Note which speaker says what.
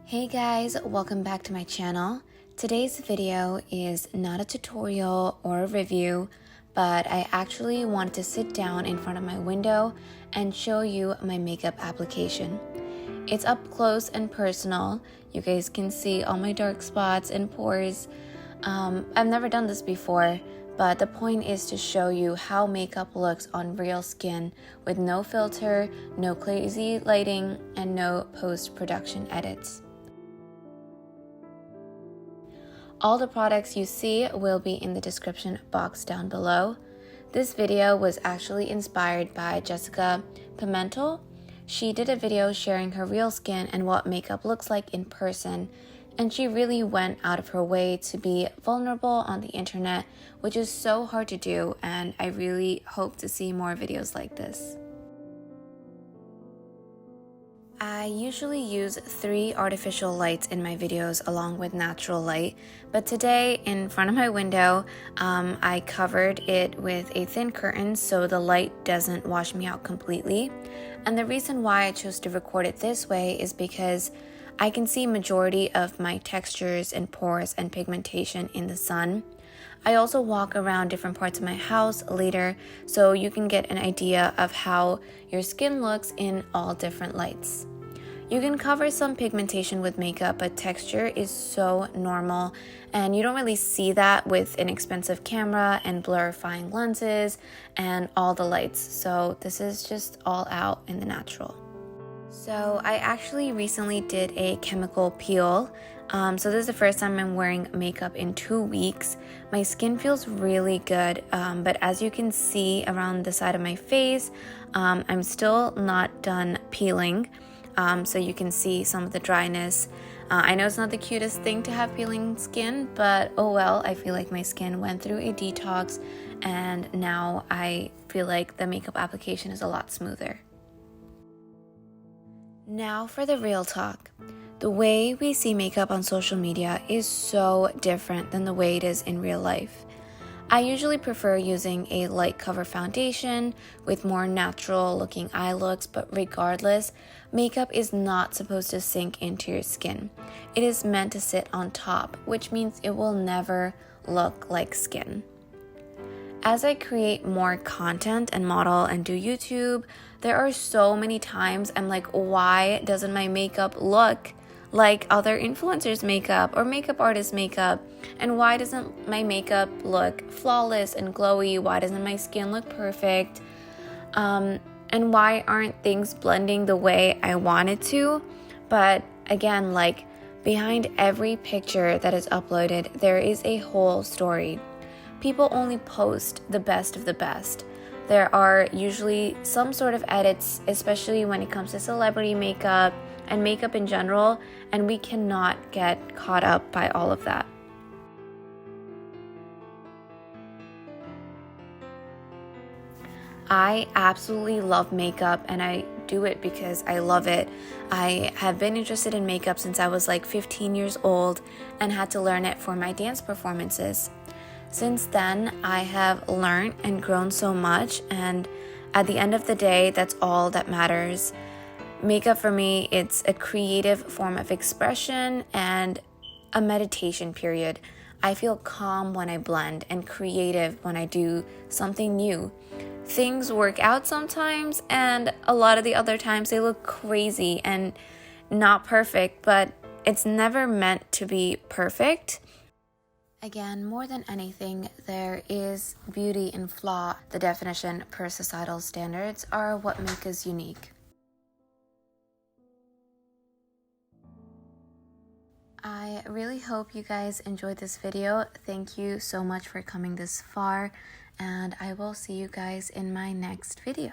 Speaker 1: Hey guys, welcome back to my channel. Today's video is not a tutorial or a review, but I actually wanted to sit down in front of my window and show you my makeup application. It's up close and personal. You guys can see all my dark spots and pores. I've never done this before, but the point is to show you how makeup looks on real skin with no filter, no crazy lighting, and no post-production edits. All the products you see will be in the description box down below. This video was actually inspired by Jessica Pimentel. She did a video sharing her real skin and what makeup looks like in person, and she really went out of her way to be vulnerable on the internet, which is so hard to do, and I really hope to see more videos like this. I usually use 3 artificial lights in my videos along with natural light, but today in front of my window, I covered it with a thin curtain so the light doesn't wash me out completely. And the reason why I chose to record it this way is because I can see majority of my textures and pores and pigmentation in the sun. I also walk around different parts of my house later so you can get an idea of how your skin looks in all different lights. You can cover some pigmentation with makeup, but texture is so normal and you don't really see that with an expensive camera and blurifying lenses and all the lights. So this is just all out in the natural. So I actually recently did a chemical peel. So this is the first time I'm wearing makeup in 2 weeks. My skin feels really good, but as you can see around the side of my face, I'm still not done peeling. So you can see some of the dryness. I know it's not the cutest thing to have peeling skin, but oh well, I feel like my skin went through a detox and now I feel like the makeup application is a lot smoother. Now for the real talk. The way we see makeup on social media is so different than the way it is in real life. I usually prefer using a light cover foundation with more natural looking eye looks, but regardless, makeup is not supposed to sink into your skin. It is meant to sit on top, which means it will never look like skin. As I create more content and model and do YouTube, there are so many times I'm like, why doesn't my makeup look like other influencers' makeup or makeup artists' makeup? And why doesn't my makeup look flawless and glowy? Why doesn't my skin look perfect? And why aren't things blending the way I want it to? But again, like behind every picture that is uploaded, there is a whole story. People only post the best of the best. There are usually some sort of edits, especially when it comes to celebrity makeup and makeup in general, and we cannot get caught up by all of that. I absolutely love makeup and I do it because I love it. I have been interested in makeup since I was like 15 years old and had to learn it for my dance performances. Since then, I have learned and grown so much, and at the end of the day, that's all that matters. Makeup for me, it's a creative form of expression and a meditation period. I feel calm when I blend and creative when I do something new. Things work out sometimes, and a lot of the other times they look crazy and not perfect, but it's never meant to be perfect. Again, more than anything, there is beauty in flaw. The definition per societal standards are what make us unique. I really hope you guys enjoyed this video. Thank you so much for coming this far, and I will see you guys in my next video.